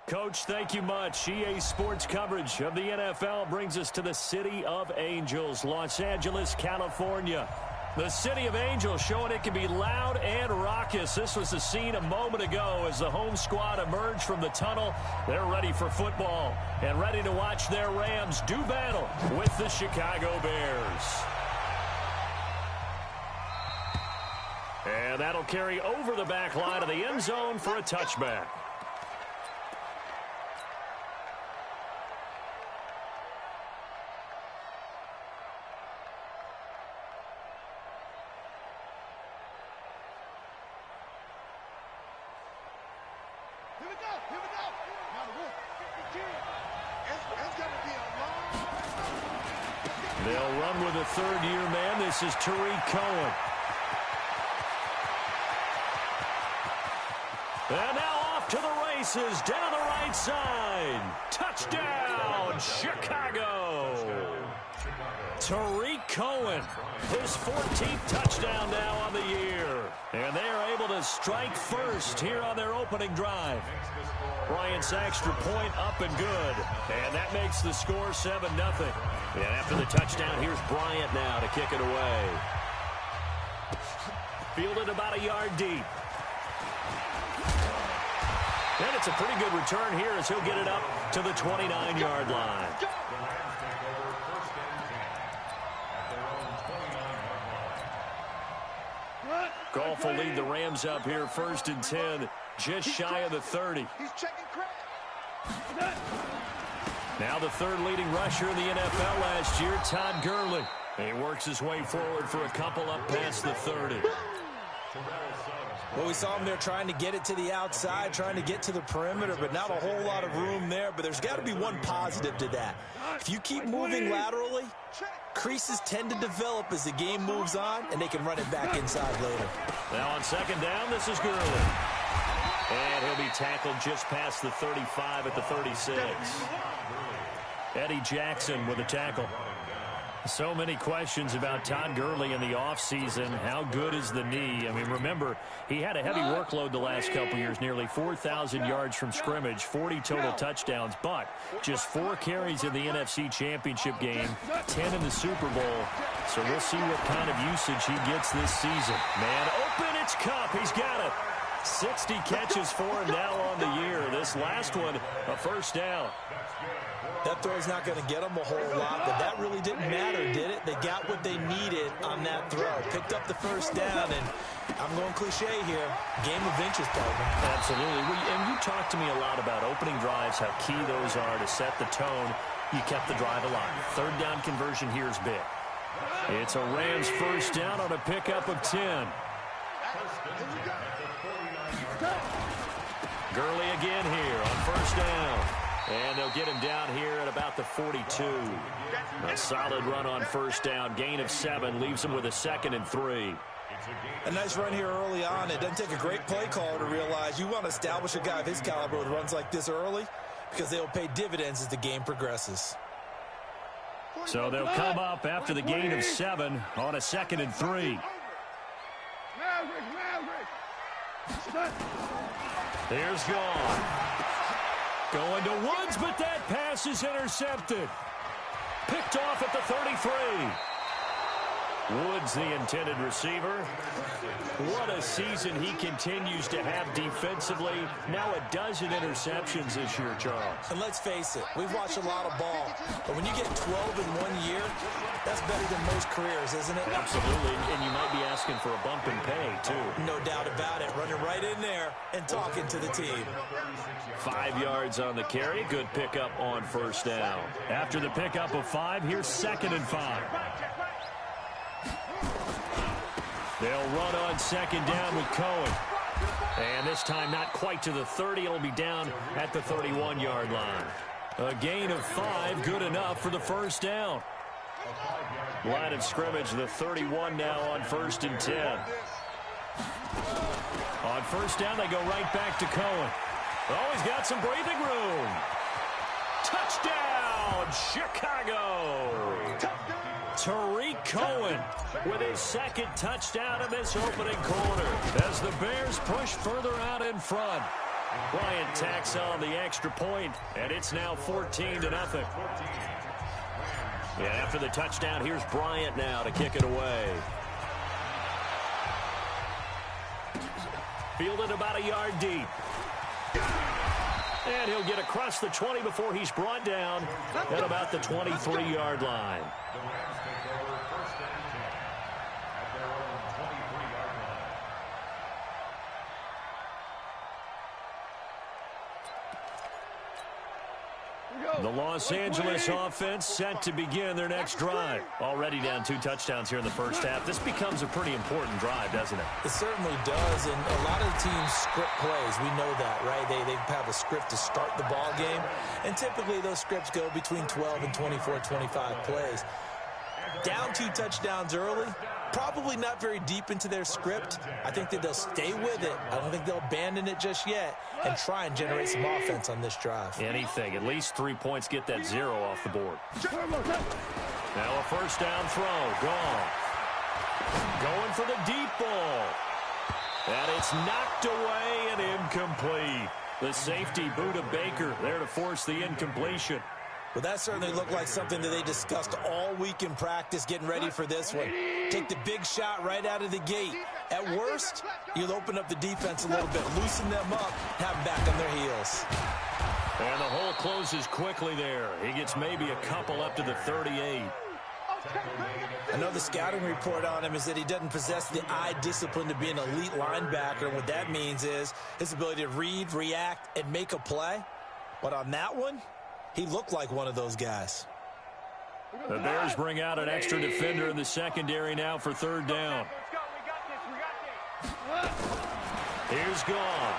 Coach, thank you much. EA Sports coverage of the NFL brings us to the City of Angels, Los Angeles, California. The City of Angels showing it can be loud and raucous. This was the scene a moment ago as the home squad emerged from the tunnel. They're ready for football and ready to watch their Rams do battle with the Chicago Bears. And that'll carry over the back line of the end zone for a touchback. They'll run with a third-year man. This is Tariq Cohen. And now off to the races down the right side. Touchdown, Chicago. Tariq Cohen, his 14th touchdown now on the year. And they are able to strike first here on their opening drive. Bryant's extra point up and good. And that makes the score 7-0. And after the touchdown, here's Bryant now to kick it away. Fielded about a yard deep. And it's a pretty good return here as he'll get it up to the 29-yard line. Goff will lead the Rams up here 1st and 10, just shy of the 30. Now the third leading rusher in the NFL last year, Todd Gurley. He works his way forward for a couple up past the 30. Well, we saw him there trying to get it to the outside, trying to get to the perimeter, but not a whole lot of room there. But there's got to be one positive to that. If you keep moving laterally, creases tend to develop as the game moves on, and they can run it back inside later. Now on second down, this is Gurley. And he'll be tackled just past the 35 at the 36. Eddie Jackson with a tackle. So many questions about Todd Gurley in the offseason. How good is the knee? I mean, remember, he had a heavy workload the last couple years, nearly 4,000 yards from scrimmage, 40 total touchdowns, but just 4 carries in the NFC Championship game, 10 in the Super Bowl. So we'll see what kind of usage he gets this season. Man, open, it's Kupp. He's got it. 60 catches for him now on the year. This last one, a first down. That throw's not going to get them a whole lot, but that really didn't matter, did it? They got what they needed on that throw. Picked up the first down, and I'm going cliche here. Game of inches, partner. Absolutely. And you talked to me a lot about opening drives, how key those are to set the tone. You kept the drive alive. Third down conversion here is big. It's a Rams first down on a pickup of 10. Gurley again here on first down. And they'll get him down here at about the 42. A solid run on first down. Gain of 7 leaves him with a 2nd and 3. A nice run here early on. It doesn't take a great play caller to realize you want to establish a guy of his caliber with runs like this early because they'll pay dividends as the game progresses. So they'll come up after the gain of 7 on a 2nd and 3. Here's Gone. Going to Woods, but that pass is intercepted. Picked off at the 33. Woods, the intended receiver. What a season he continues to have defensively. Now a dozen interceptions this year, Charles. And let's face it, we've watched a lot of ball. But when you get 12 in 1 year, that's better than most careers, isn't it? Absolutely, and you might be asking for a bump in pay, too. No doubt about it. Running right in there and talking to the team. 5 yards on the carry. Good pickup on first down. After the pickup of 5, here's 2nd and 5. They'll run on 2nd down with Cohen. And this time not quite to the 30. It'll be down at the 31-yard line. A gain of 5, good enough for the first down. Line of scrimmage, the 31 now on 1st and 10. On first down, they go right back to Cohen. Oh, he's got some breathing room. Touchdown, Chicago. Tariq Cohen with his 2nd touchdown in this opening quarter as the Bears push further out in front. Bryant tacks on the extra point, and it's now 14-0. And after the touchdown, here's Bryant now to kick it away. Fielded about a yard deep. And he'll get across the 20 before he's brought down at about the 23-yard line. The Los Angeles offense set to begin their next drive. Already down 2 touchdowns here in the first half. This becomes a pretty important drive, doesn't it? It certainly does, and a lot of teams script plays. We know that, right? They have a script to start the ball game, and typically those scripts go between 12 and 24, 25 plays. Down 2 touchdowns early, probably not very deep into their script. I think that they'll stay with it. I don't think they'll abandon it just yet and try and generate some offense on this drive. Anything. At least 3 points, get that 0 off the board. Now a first down throw. Gone. Going for the deep ball. And it's knocked away and incomplete. The safety, Buda Baker, there to force the incompletion. Well, that certainly looked like something that they discussed all week in practice getting ready for this one. Take the big shot right out of the gate. At worst, you'll open up the defense a little bit, loosen them up, have them back on their heels. And the hole closes quickly there. He gets maybe a couple up to the 38. Another scouting report on him is that he doesn't possess the eye discipline to be an elite linebacker. And what that means is his ability to read, react, and make a play. But on that one, he looked like one of those guys. The Bears bring out an extra defender in the secondary now for third down. Here's gone.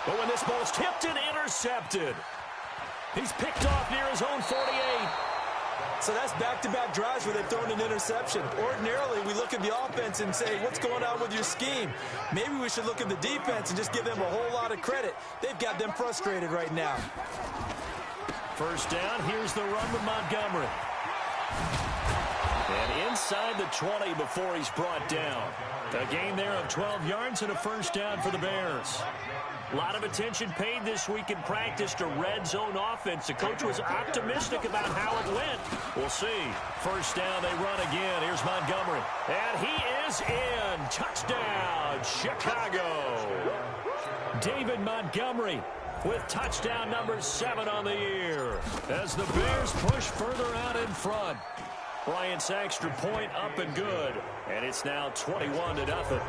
But when this ball's tipped and intercepted, he's picked off near his own 48. So that's back-to-back drives where they've thrown an interception. Ordinarily, we look at the offense and say, what's going on with your scheme? Maybe we should look at the defense and just give them a whole lot of credit. They've got them frustrated right now. First down, here's the run with Montgomery. And inside the 20 before he's brought down. A gain there of 12 yards and a first down for the Bears. A lot of attention paid this week in practice to red zone offense. The coach was optimistic about how it went. We'll see. First down, they run again. Here's Montgomery. And he is in. Touchdown, Chicago. David Montgomery with touchdown number 7 on the year. As the Bears push further out in front. Bryant's extra point up and good. And it's now 21-0.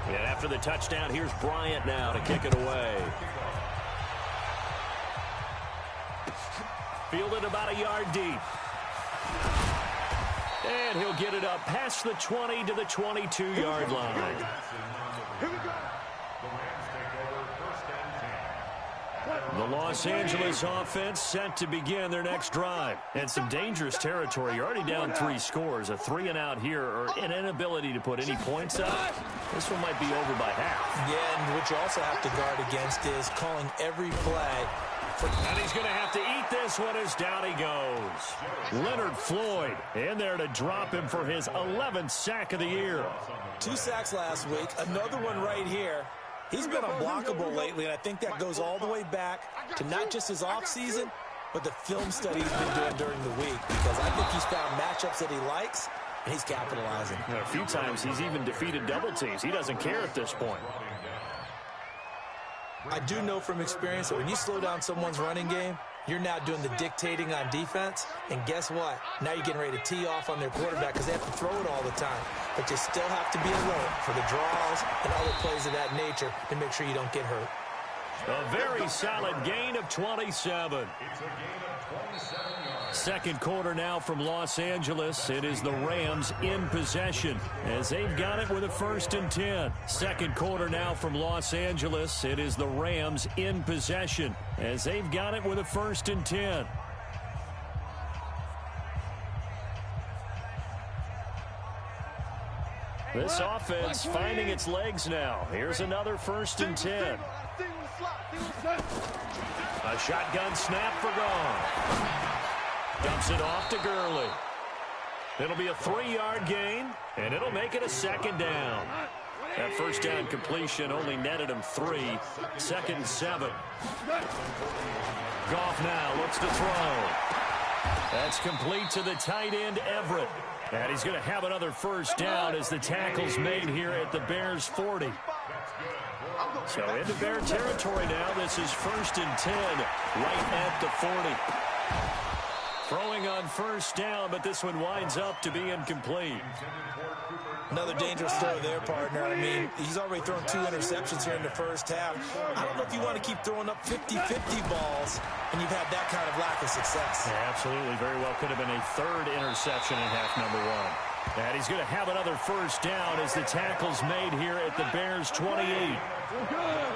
And after the touchdown, here's Bryant now to kick it away. Fielded about a yard deep. And he'll get it up past the 20 to the 22-yard line. Here we go. The Los Angeles offense set to begin their next drive. And some dangerous territory. You're already down 3 scores. A 3-and-out here, or an inability to put any points up. This one might be over by half. Yeah, and what you also have to guard against is calling every play. And he's going to have to eat this one as down he goes. Leonard Floyd in there to drop him for his 11th sack of the year. 2 sacks last week, another one right here. He's been unblockable lately, and I think that goes all the way back to not just his offseason, but the film study he's been doing during the week, because I think he's found matchups that he likes, and he's capitalizing. A few times he's even defeated double teams. He doesn't care at this point. I do know from experience that when you slow down someone's running game, you're now doing the dictating on defense, and guess what? Now you're getting ready to tee off on their quarterback because they have to throw it all the time. But you still have to be alert for the draws and other plays of that nature to make sure you don't get hurt. A very solid gain of 27. Second quarter now from Los Angeles. It is the Rams in possession as they've got it with a 1st and 10. Second quarter now from Los Angeles. It is the Rams in possession as they've got it with a 1st and 10. This offense finding its legs now. Here's another 1st and 10. A shotgun snap for Gone. Dumps it off to Gurley. It'll be a 3-yard gain, and it'll make it a 2nd down. That first down completion only netted him 3. 2nd and 7. Goff now looks to throw. That's complete to the tight end, Everett. And he's going to have another first down as the tackle's made here at the Bears' 40. So into Bear territory now. This is 1st and 10, right at the 40. Throwing on first down, but this one winds up to be incomplete. Another dangerous throw there, partner. I mean, he's already thrown 2 interceptions here in the first half. I don't know if you want to keep throwing up 50-50 balls when you've had that kind of lack of success. Yeah, absolutely. Very well could have been a 3rd interception in half number 1. And he's going to have another first down as the tackle's made here at the Bears' 28. We're good.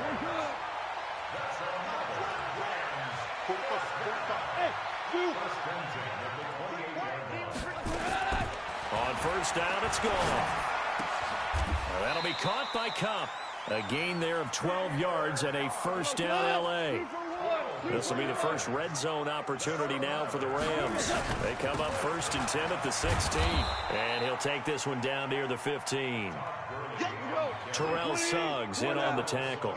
On first down, it's gone. That'll be caught by Cup. A gain there of 12 yards and a first down, L.A. This will be the first red zone opportunity now for the Rams. They come up 1st and 10 at the 16. And he'll take this one down near the 15. Terrell Suggs in on the tackle.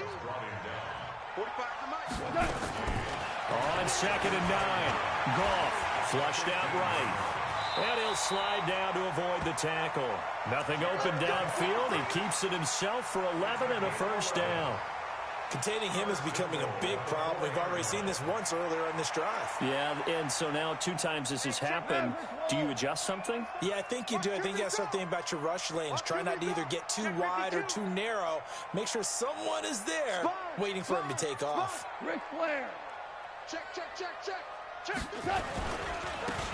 On 2nd and 9. Goff flushed out right. And he'll slide down to avoid the tackle. Nothing open downfield. He keeps it himself for 11 and a first down. Containing him is becoming a big problem. We've already seen this once earlier in this drive. Yeah, and so now 2 times this has happened. Do you adjust something? Yeah, I think you do. I think you got to start thinking about your rush lanes. Try not to either get too wide or too narrow. Make sure someone is there waiting for him to take off. Ric Flair. Check.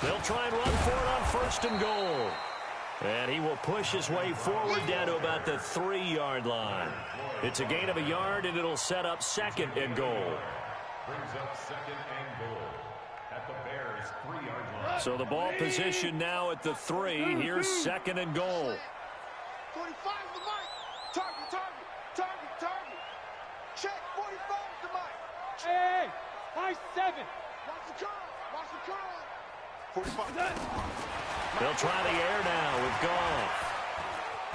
They'll try and run for it on 1st and goal. And he will push his way forward down to about the 3-yard line. It's a gain of a yard, and it'll set up 2nd and goal. Brings up 2nd and goal at the Bears' 3-yard line. So the ball position now at the 3. Here's 2nd and goal. 45 the mic. Target. Check. 45 the mic. Hey, high 7. Watch the curl. 45. They'll try the air now with Goff.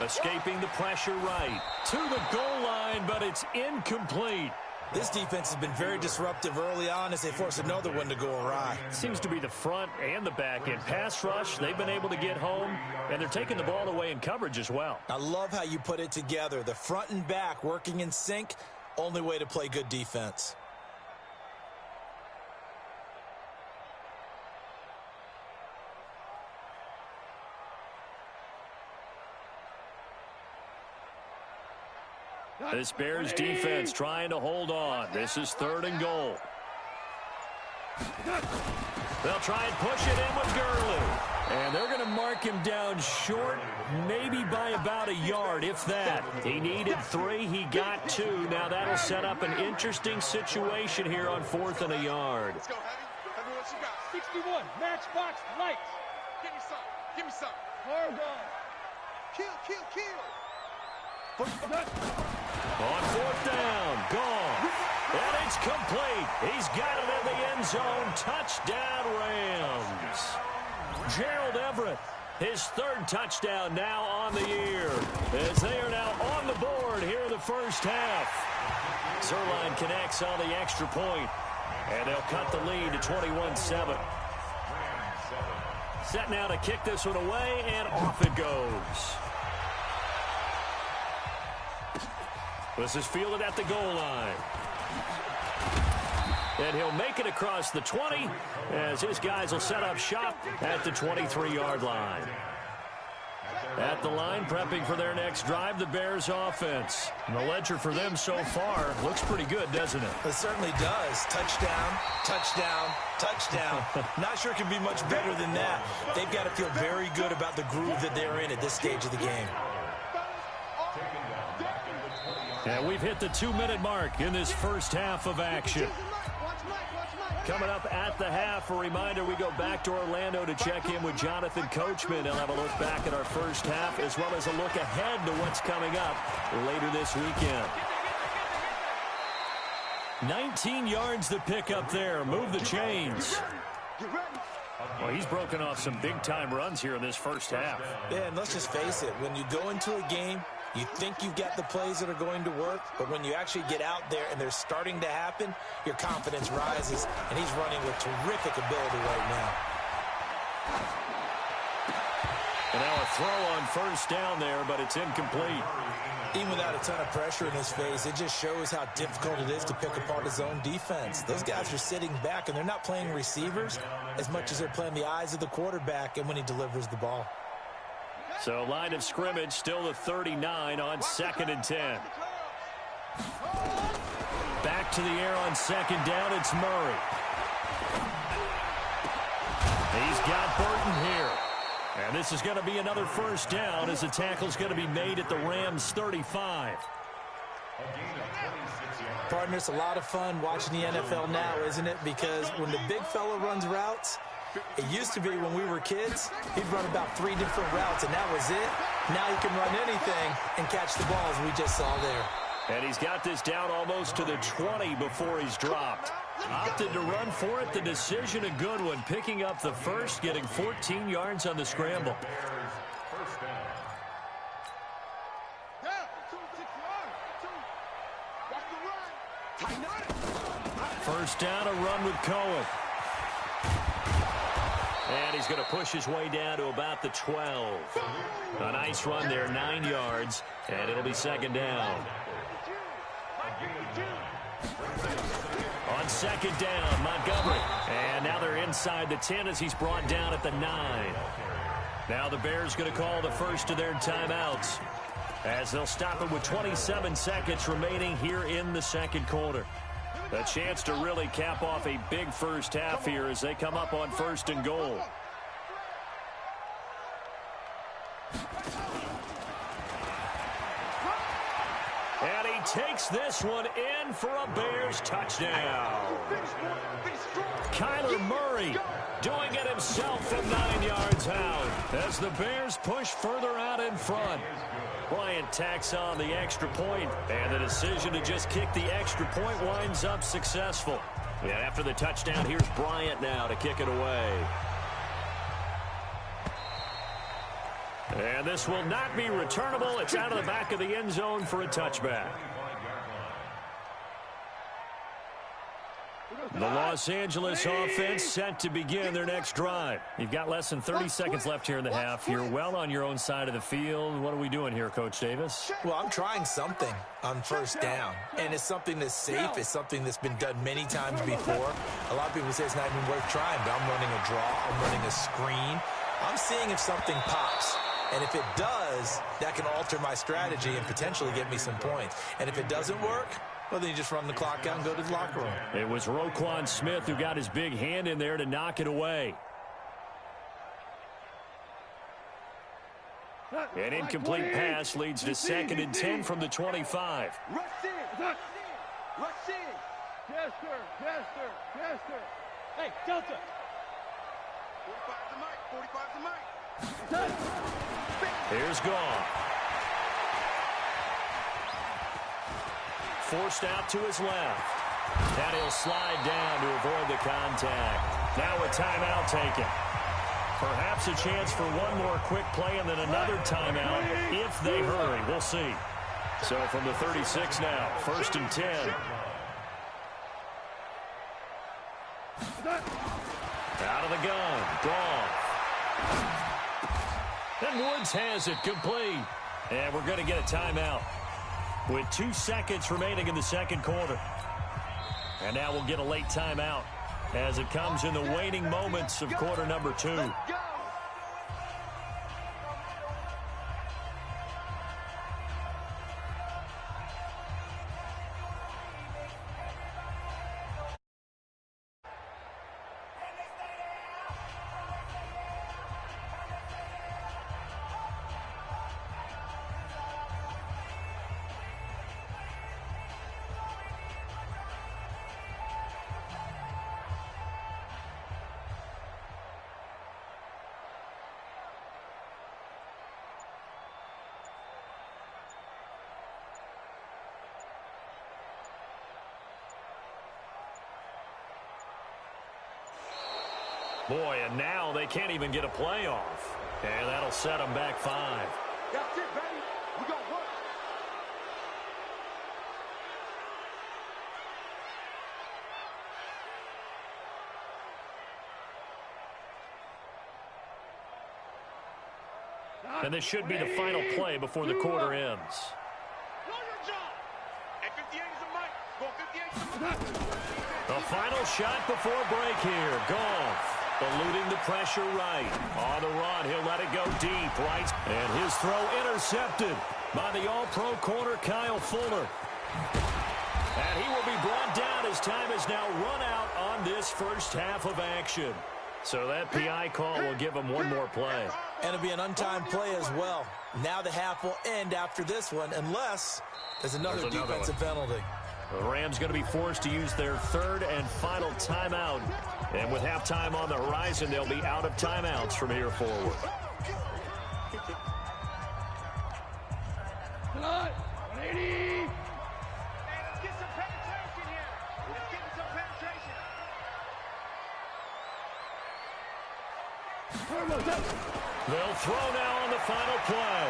Escaping the pressure right to the goal line, but it's incomplete. This defense has been very disruptive early on as they force another one to go awry. Seems to be the front and the back end. Pass rush, they've been able to get home, and they're taking the ball away in coverage as well. I love how you put it together. The front and back working in sync, only way to play good defense. This Bears defense trying to hold on. This is 3rd and goal. They'll try and push it in with Gurley. And they're going to mark him down short, maybe by about a yard, if that. He needed 3. He got 2. Now that'll set up an interesting situation here on 4th and a yard. Let's go, Heavy. Heavy, what you got? 61, matchbox lights. Give me some. Hard on. Kill. On 4th down, Goff. And it's complete. He's got it in the end zone. Touchdown, Rams. Gerald Everett, his 3rd touchdown now on the year, as they are now on the board here in the first half. Zerline connects on the extra point, and they'll cut the lead to 21-7. Set now to kick this one away, and off it goes. This is fielded at the goal line. And he'll make it across the 20 as his guys will set up shop at the 23-yard line. At the line, prepping for their next drive, the Bears offense. And the ledger for them so far looks pretty good, doesn't it? It certainly does. Touchdown. Not sure it can be much better than that. They've got to feel very good about the groove that they're in at this stage of the game. And we've hit the 2-minute mark in this first half of action. Coming up at the half, a reminder, we go back to Orlando to check in with Jonathan Coachman. He'll have a look back at our first half as well as a look ahead to what's coming up later this weekend. 19 yards to pick up there. Move the chains. Well, he's broken off some big-time runs here in this first half. Yeah, and let's just face it. When you go into a game, you think you've got the plays that are going to work, but when you actually get out there and they're starting to happen, your confidence rises, and he's running with terrific ability right now. And now a throw on first down there, but it's incomplete. Even without a ton of pressure in his face, it just shows how difficult it is to pick apart his own defense. Those guys are sitting back, and they're not playing receivers as much as they're playing the eyes of the quarterback and when he delivers the ball. So line of scrimmage still the 39 on 2nd and 10. Back to the air on 2nd down, it's Murray. He's got Burton here. And this is going to be another first down as the tackle's going to be made at the Rams 35. Partner, it's a lot of fun watching the NFL now, isn't it? Because when the big fella runs routes, it used to be when we were kids, he'd run about 3 different routes, and that was it. Now he can run anything and catch the balls we just saw there. And he's got this down almost to the 20 before he's dropped. Opted to run for it. The decision a good one. Picking up the first, getting 14 yards on the scramble. First down, a run with Cohen. And he's going to push his way down to about the 12. A nice run there, 9 yards, and it'll be 2nd down. On 2nd down, Montgomery. And now they're inside the 10 as he's brought down at the 9. Now the Bears going to call the first of their timeouts as they'll stop it with 27 seconds remaining here in the second quarter. A chance to really cap off a big first half here as they come up on 1st and goal. And he takes this one in for a Bears touchdown. Kyler Murray doing it himself from 9 yards out as the Bears push further out in front. Bryant tacks on the extra point, and the decision to just kick the extra point winds up successful. And after the touchdown, here's Bryant now to kick it away. And this will not be returnable. It's out of the back of the end zone for a touchback. The Los Angeles offense set to begin their next drive. You've got less than 30 seconds left here in the half. You're well on your own side of the field. What are we doing here, Coach Davis? Well, I'm trying something on first down, and it's something that's safe. It's something that's been done many times before. A lot of people say it's not even worth trying, but I'm running a draw. I'm running a screen. I'm seeing if something pops. And if it does, that can alter my strategy and potentially get me some points. And if it doesn't work, well, then you just run the clock out and go to the locker room. It was Roquan Smith who got his big hand in there to knock it away. An incomplete pass leads to 2nd and 10 from the 25. Rush in. Rush in. Yes, sir. Yes, sir. Yes, sir. Hey, Delta. 45's the mic. 45's the mic. Here's Goff. Forced out to his left. And he'll slide down to avoid the contact. Now a timeout taken. Perhaps a chance for one more quick play and then another timeout if they hurry. We'll see. So from the 36 now, 1st and 10. Out of the gun. Goff. And Woods has it complete. And we're going to get a timeout with 2 seconds remaining in the second quarter. And now we'll get a late timeout as it comes in the waning moments of quarter number 2. Boy, and now they can't even get a play off. And that'll set them back 5. That's it, baby. We gonna work. And this should be the final play before the quarter ends. Know your job. At 58 is a mic. Go 58 is a mic. The final shot before break here. Goff eluding the pressure right. On the run, he'll let it go deep right. And his throw intercepted by the all-pro corner Kyle Fuller. And he will be brought down as time is now run out on this first half of action. So that PI call will give him one more play. And it'll be an untimed play as well. Now the half will end after this one unless there's another defensive penalty. The Rams going to be forced to use their third and final timeout. And with halftime on the horizon, they'll be out of timeouts from here forward. Come on. 180. Hey, let's get some penetration here. Let's get some penetration. They'll throw now on the final play.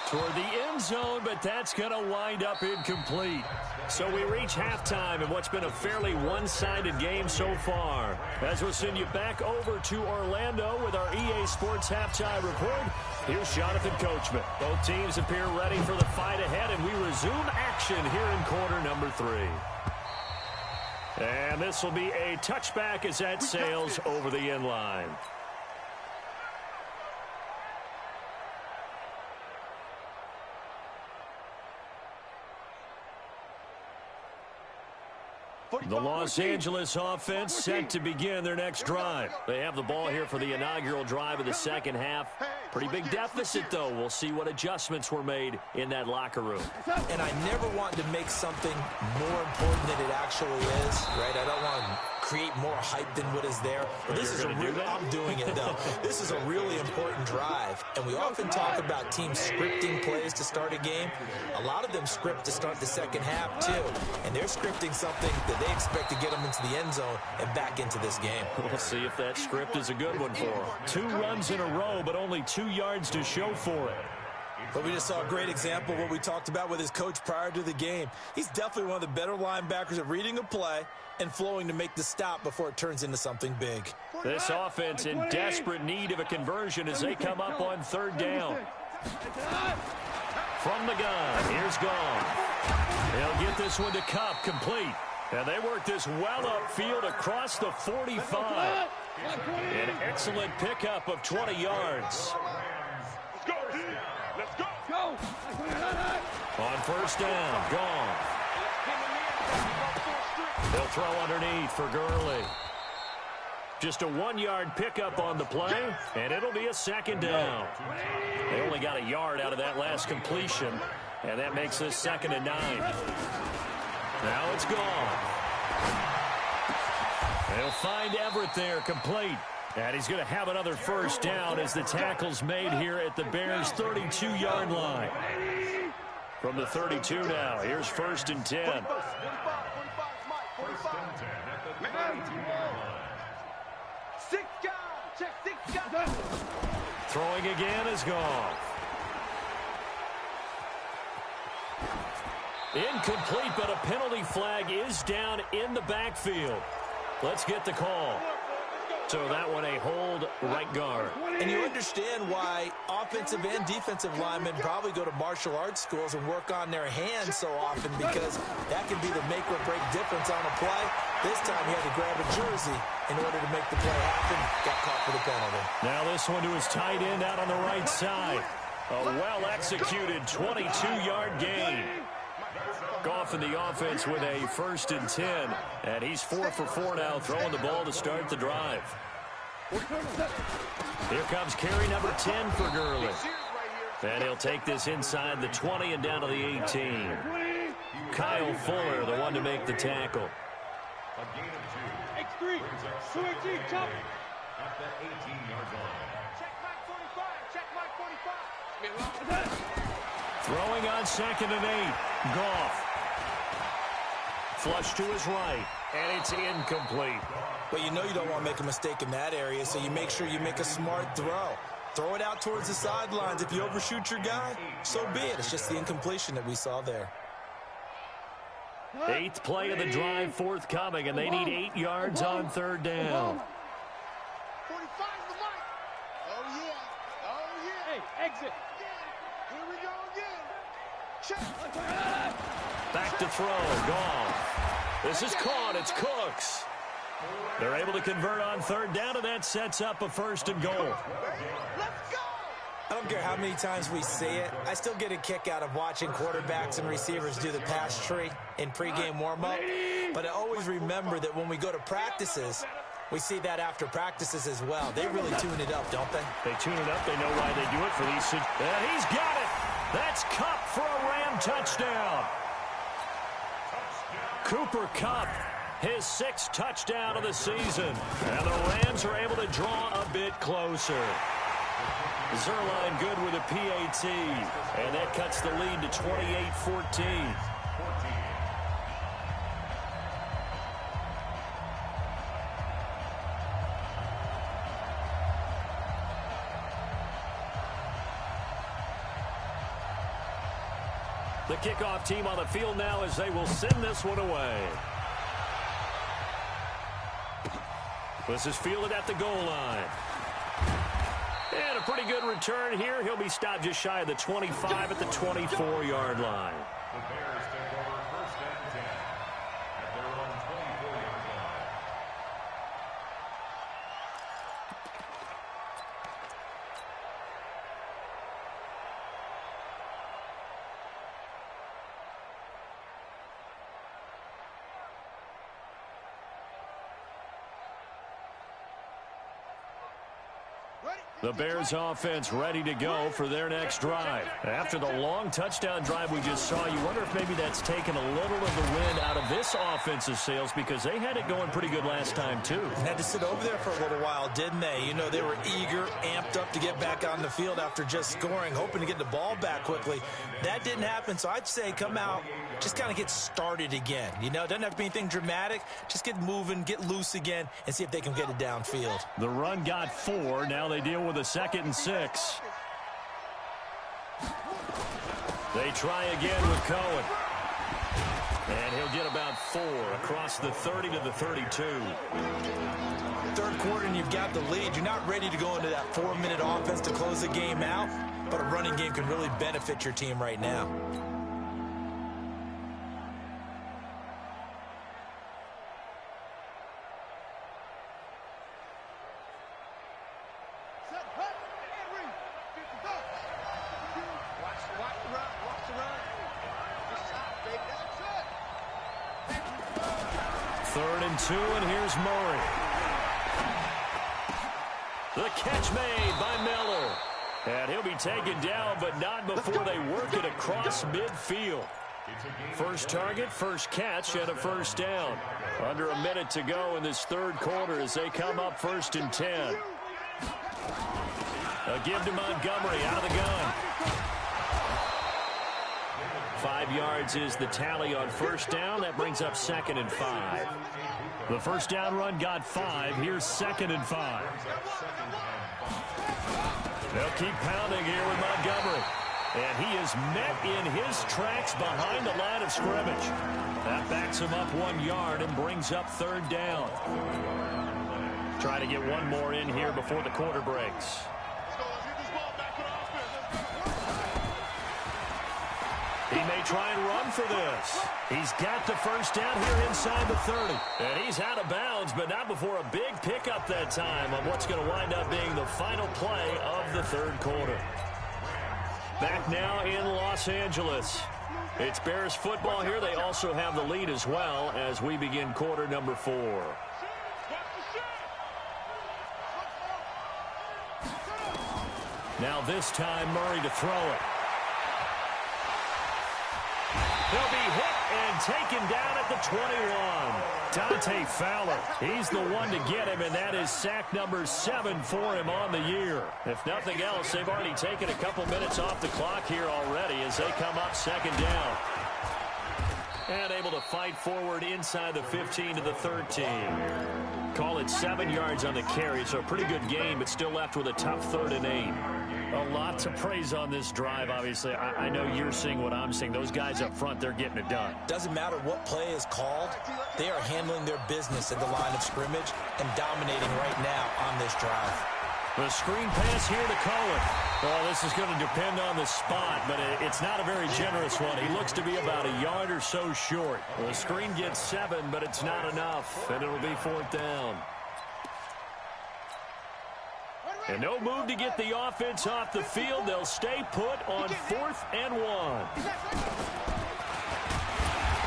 Toward the end zone, but that's going to wind up incomplete. So we reach halftime in what's been a fairly one-sided game so far. As we'll send you back over to Orlando with our EA Sports Halftime Report, here's Jonathan Coachman. Both teams appear ready for the fight ahead, and we resume action here in quarter number 3. And this will be a touchback as that sails over the end line. The Los Angeles offense set to begin their next drive. They have the ball here for the inaugural drive of the second half. Pretty big deficit, though. We'll see what adjustments were made in that locker room. And I never want to make something more important than it actually is, right? I don't want to create more hype than what is there. But this is I'm doing it, though. This is a really important drive. And we often talk about teams scripting plays to start a game. A lot of them script to start the second half, too. And they're scripting something that they expect to get them into the end zone and back into this game. We'll see if that script is a good one for them. 2 runs in a row, but only 2 yards to show for it. But we just saw a great example of what we talked about with his coach prior to the game. He's definitely one of the better linebackers at reading a play and flowing to make the stop before it turns into something big. This offense in desperate need of a conversion as they come up on 3rd down. From the gun, here's Goff. They'll get this one to Cup, complete. And they work this well upfield across the 45. An excellent pickup of 20 yards. Let's go. Let's go. Go. On 1st down, Goff. They'll throw underneath for Gurley. Just a 1-yard pickup on the play, and it'll be a 2nd down. They only got a yard out of that last completion, and that makes this 2nd and 9. Now it's Goff. They'll find Everett there, complete. And he's going to have another 1st down as the tackle's made here at the Bears' 32-yard line. From the 32 now, here's 1st and 10. Throwing again is Goff. Incomplete, but a penalty flag is down in the backfield. Let's get the call. So that one a hold right guard. And you understand why offensive and defensive linemen probably go to martial arts schools and work on their hands so often, because that can be the make or break difference on a play. This time he had to grab a jersey in order to make the play happen. Got caught for the penalty. Now this one to his tight end out on the right side. A well-executed 22-yard gain. Goff in the offense with a 1st and 10. And he's 4 for 4 now, throwing the ball to start the drive. Here comes carry number 10 for Gurley. And he'll take this inside the 20 and down to the 18. Kyle Fuller, the one to make the tackle. X3, 218, chop. At the 18-yard line. Check Mike 45, check Mike 45. Throwing on 2nd and 8. Goff. Flush to his right, and it's incomplete. Well, you know you don't want to make a mistake in that area, so you make sure you make a smart throw. Throw it out towards the sidelines. If you overshoot your guy, so be it. It's just the incompletion that we saw there. 8th play of the drive forthcoming, and they need 8 yards on 3rd down. 45 the mic. Oh, yeah. Oh, yeah. Hey, exit. Here we go again. Check. Back to throw. Gone. This is caught. It's Cooks. They're able to convert on 3rd down, and that sets up a 1st and goal. Let's go. I don't care how many times we see it. I still get a kick out of watching quarterbacks and receivers do the pass tree in pregame warm-up. But I always remember that when we go to practices, we see that after practices as well. They really tune it up, don't they? They tune it up. They know why they do it for these. And he's got it. That's Kupp for a Ram touchdown. Cooper Kupp, his 6th touchdown of the season. And the Rams are able to draw a bit closer. Zerline good with a PAT. And that cuts the lead to 28-14. The kickoff team on the field now as they will send this one away. This is fielded at the goal line. And a pretty good return here. He'll be stopped just shy of the 25 at the 24-yard line. The Bears take over 1st and 10 at their own 24-yard line. The Bears offense ready to go for their next drive. After the long touchdown drive we just saw, you wonder if maybe that's taken a little of the wind out of this offensive sails because they had it going pretty good last time too. Had to sit over there for a little while, didn't they? You know, they were eager, amped up to get back on the field after just scoring, hoping to get the ball back quickly. That didn't happen, so I'd say come out, just kind of get started again. You know, it doesn't have to be anything dramatic. Just get moving, get loose again, and see if they can get it downfield. The run got 4. Now they deal with a 2nd and 6. They try again with Cohen. And he'll get about 4 across the 30 to the 32. 3rd quarter and you've got the lead. You're not ready to go into that 4-minute offense to close the game out, but a running game can really benefit your team right now. Third and 2, and here's Murray. The catch made by Miller. And he'll be taken down, but not before they work it across midfield. First target, first catch, and a 1st down. Under a minute to go in this 3rd quarter as they come up 1st and 10. A give to Montgomery out of the gun. 5 yards is the tally on 1st down. That brings up 2nd and 5. The 1st down run got 5. Here's 2nd and 5. They'll keep pounding here with Montgomery. And he is met in his tracks behind the line of scrimmage. That backs him up 1 yard and brings up 3rd down. Trying to get one more in here before the quarter breaks. He may try and run for this. He's got the 1st down here inside the 30. And he's out of bounds, but not before a big pickup that time on what's going to wind up being the final play of the 3rd quarter. Back now in Los Angeles. It's Bears football here. They also have the lead as well as we begin quarter number 4. Now this time Murray to throw it. He'll be hit and taken down at the 21. Dante Fowler, he's the one to get him, and that is sack number 7 for him on the year. If nothing else, they've already taken a couple minutes off the clock here already as they come up 2nd down. And able to fight forward inside the 15 to the 13. call it 7 yards on the carry, so a pretty good game, but still left with a tough 3rd and 8. A lot to praise on this drive, obviously. I know you're seeing what I'm seeing. Those guys up front, they're getting it done. Doesn't matter what play is called. They are handling their business at the line of scrimmage and dominating right now on this drive. The screen pass here to Cohen. Well, this is going to depend on the spot, but it's not a very generous one. He looks to be about a yard or so short. The screen gets 7, but it's not enough, and it'll be 4th down. And no move to get the offense off the field. They'll stay put on 4th and 1.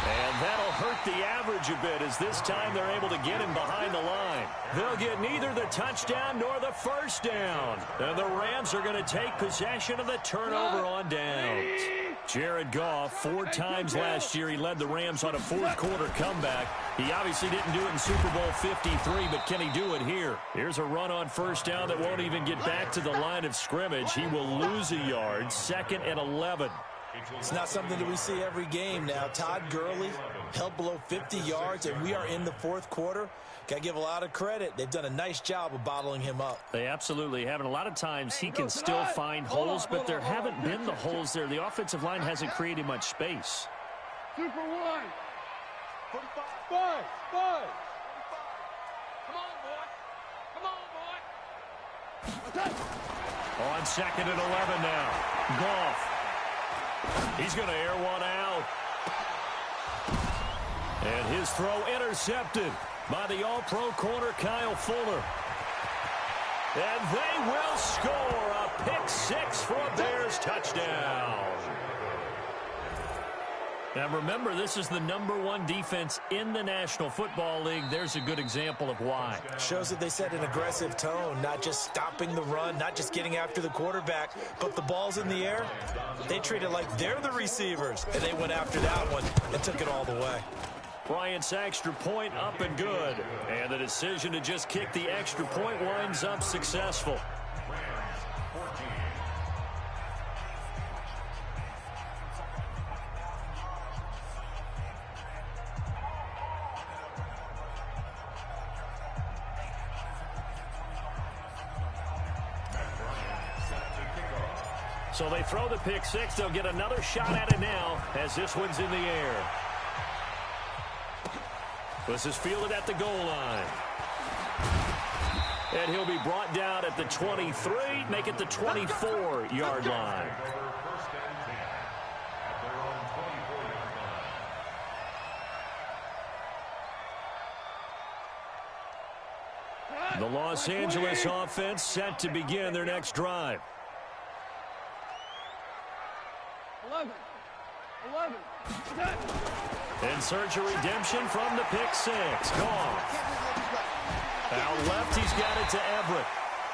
And that'll hurt the average a bit as this time they're able to get him behind the line. They'll get neither the touchdown nor the first down. And the Rams are going to take possession of the turnover on downs. Jared Goff, 4 times last year, he led the Rams on a 4th quarter comeback. He obviously didn't do it in Super Bowl 53, but can he do it here? Here's a run on first down that won't even get back to the line of scrimmage. He will lose a yard, 2nd and 11. It's not something that we see every game now. Todd Gurley held below 50 yards, and we are in the 4th quarter. Got to give a lot of credit. They've done a nice job of bottling him up. They absolutely have. And a lot of times he can still find holes, but there haven't been the holes there. The offensive line hasn't created much space. Super 1. 45. 5. Come on, boy. Come on, boy. On 2nd and 11 now. Goff. He's going to air one out. And his throw intercepted by the all-pro corner, Kyle Fuller. And they will score a pick-6 for a Bears touchdown. Now remember, this is the #1 defense in the National Football League. There's a good example of why. Shows that they set an aggressive tone, not just stopping the run, not just getting after the quarterback, but the ball's in the air. They treat it like they're the receivers, and they went after that one and took it all the way. Bryant's extra point up and good. And the decision to just kick the extra point winds up successful. So they throw the pick-6. They'll get another shot at it now as this one's in the air. This is fielded at the goal line. And he'll be brought down at the 23, make it the 24-yard line. The Los Angeles offense set to begin their next drive. 11. In search of redemption from the pick-6. Goff. Out left, he's got it to Everett.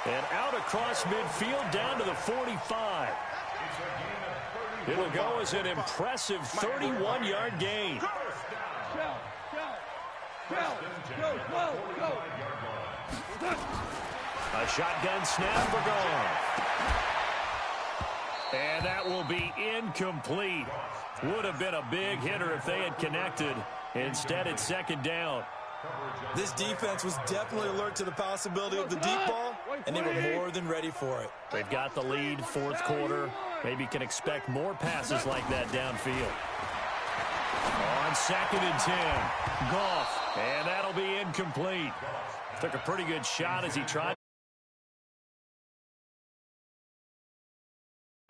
And out across midfield down to the 45. It'll go as an impressive 31-yard gain. Go. A shotgun snap for Goff. And that will be incomplete. Would have been a big hitter if they had connected. Instead, it's 2nd down. This defense was definitely alert to the possibility of the deep ball, and they were more than ready for it. They've got the lead, 4th quarter. Maybe can expect more passes like that downfield. On 2nd and 10, Goff, and that'll be incomplete. Took a pretty good shot as he tried.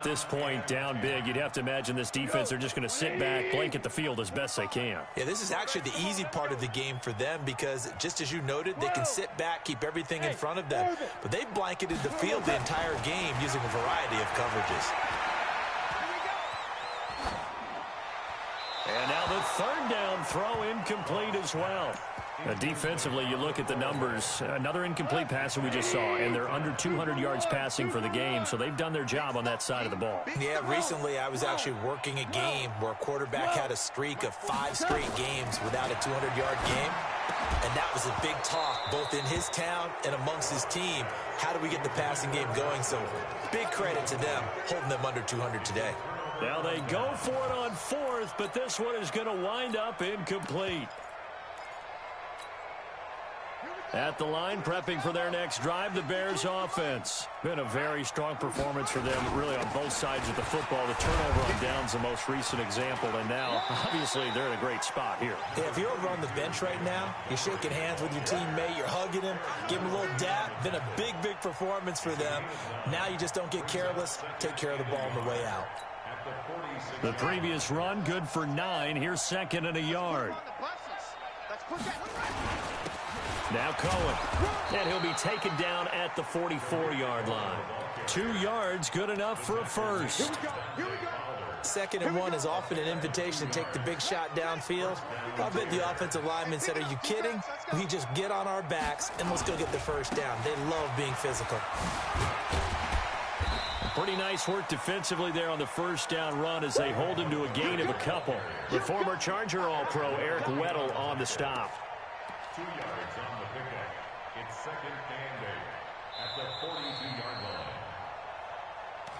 At this point, down big, you'd have to imagine this defense, they're just going to sit back, blanket the field as best they can. Yeah, this is actually the easy part of the game for them because, just as you noted, they can sit back, keep everything in front of them. But they blanketed the field the entire game using a variety of coverages. And now the 3rd down throw incomplete as well. Defensively, you look at the numbers. Another incomplete pass that we just saw, and they're under 200 yards passing for the game, so they've done their job on that side of the ball. Yeah, recently I was actually working a game where a quarterback had a streak of 5 straight games without a 200-yard game, and that was a big talk both in his town and amongst his team. How do we get the passing game going? So big credit to them holding them under 200 today. Now they go for it on 4th, but this one is going to wind up incomplete. At the line, prepping for their next drive, the Bears offense. Been a very strong performance for them, really, on both sides of the football. The turnover on downs, the most recent example, and now, obviously, they're in a great spot here. Yeah, if you're over on the bench right now, you're shaking hands with your teammate, you're hugging him, give him a little dap. Been a big, big performance for them. Now you just don't get careless. Take care of the ball on the way out. The previous run, good for 9. Here's second and a yard. Now Cohen, and he'll be taken down at the 44-yard line. 2 yards, good enough for a first. Second and 1 is often an invitation to take the big shot downfield. I bet the offensive lineman said, are you kidding? We just get on our backs and let's go get the first down. They love being physical. Pretty nice work defensively there on the first down run as they hold him to a gain of a couple. The former Charger All-Pro Eric Weddle on the stop. 2 yards on the pickup. It's second and 8 at the 42-yard line.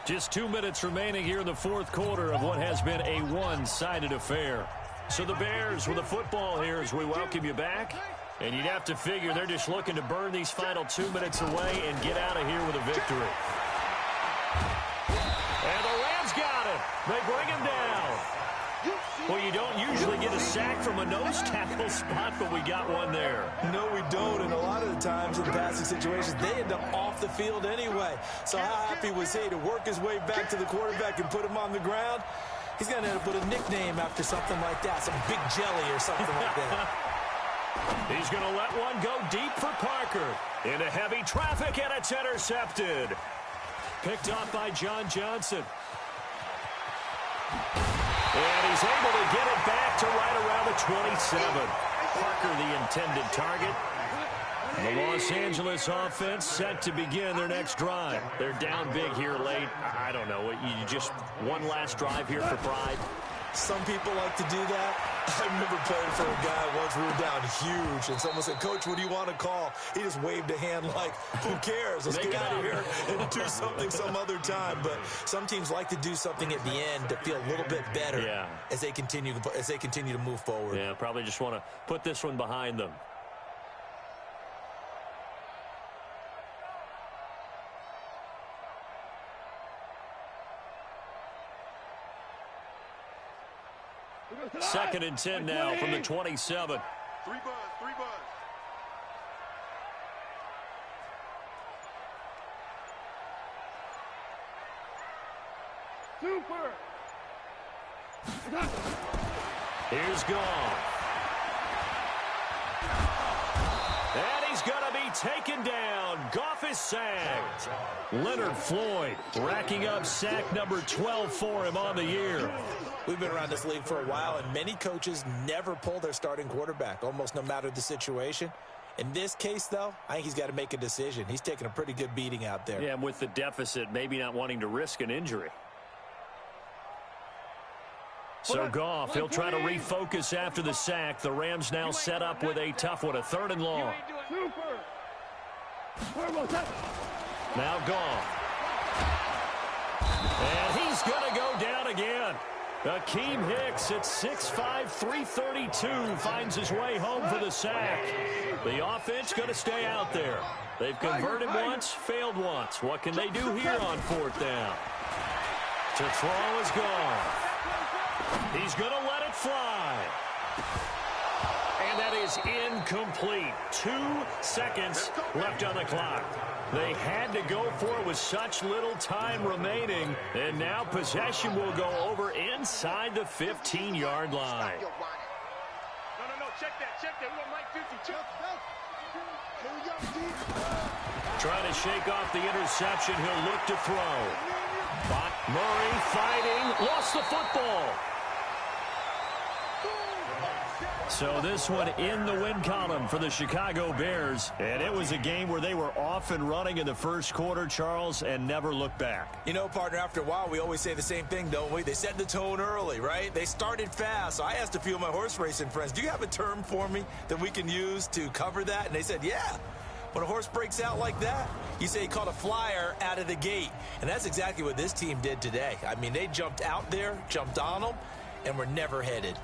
Just 2 minutes remaining here in the fourth quarter of what has been a one-sided affair. So the Bears with the football here as we welcome you back. And you'd have to figure they're just looking to burn these final 2 minutes away and get out of here with a victory. And the Rams got it. They bring him down. Well, you don't usually get a sack from a nose tackle spot, but we got one there. No, we don't, and a lot of the times in passing situations, they end up off the field anyway. So how happy was he to work his way back to the quarterback and put him on the ground? He's going to end up with a nickname after something like that, some Big Jelly or something like that. He's going to let one go deep for Parker. Into heavy traffic, and it's intercepted. Picked up by John Johnson. And he's able to get it back to right around the 27. Parker, the intended target. The Los Angeles offense set to begin their next drive. They're down big here late. I don't know. You just one last drive here for pride. Some people like to do that. I remember playing for a guy once. We were down huge, and someone said, Coach, what do you want to call? He just waved a hand like, who cares? Let's get out of here and do something some other time. But some teams like to do something at the end to feel a little bit better as they continue to move forward. Yeah, probably just want to put this one behind them. Second and 10 now from the 27. 3 buzz. Super. Here's Goff. And he's going to be taken down. Goff is sacked. Leonard Floyd racking up sack number 12 for him on the year. We've been around this league for a while, and many coaches never pull their starting quarterback, almost no matter the situation. In this case, though, I think he's got to make a decision. He's taking a pretty good beating out there. Yeah, and with the deficit, maybe not wanting to risk an injury. So Goff, he'll try to refocus after the sack. The Rams now set up with a tough one, a 3rd and long. Now Goff. And he's going to go down again. Akeem Hicks at 6'5", 332 finds his way home for the sack. The offense going to stay out there. They've converted once, failed once. What can they do here on 4th down? To throw is Goff. He's going to let it fly. And that is incomplete. 2 seconds left on the clock. They had to go for it with such little time remaining. And now possession will go over inside the 15-yard line. No, check that. We want Mike 50. Trying to shake off the interception. He'll look to throw. But Murray fighting. Lost the football. So this one in the win column for the Chicago Bears. And it was a game where they were off and running in the first quarter, Charles, and never looked back. You know, partner, after a while, we always say the same thing, don't we? They set the tone early, right? They started fast. So I asked a few of my horse racing friends, do you have a term for me that we can use to cover that? And they said, yeah. When a horse breaks out like that, you say he caught a flyer out of the gate. And that's exactly what this team did today. I mean, they jumped out there, jumped on them, and were never headed.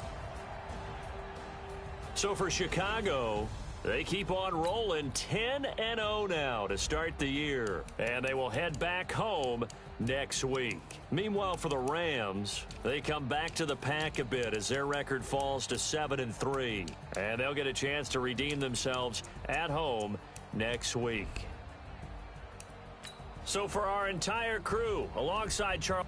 So for Chicago, They keep on rolling 10-0 now to start the year. And they will head back home next week. Meanwhile, for the Rams, they come back to the pack a bit as their record falls to 7-3. And they'll get a chance to redeem themselves at home next week. So for our entire crew, alongside Charles...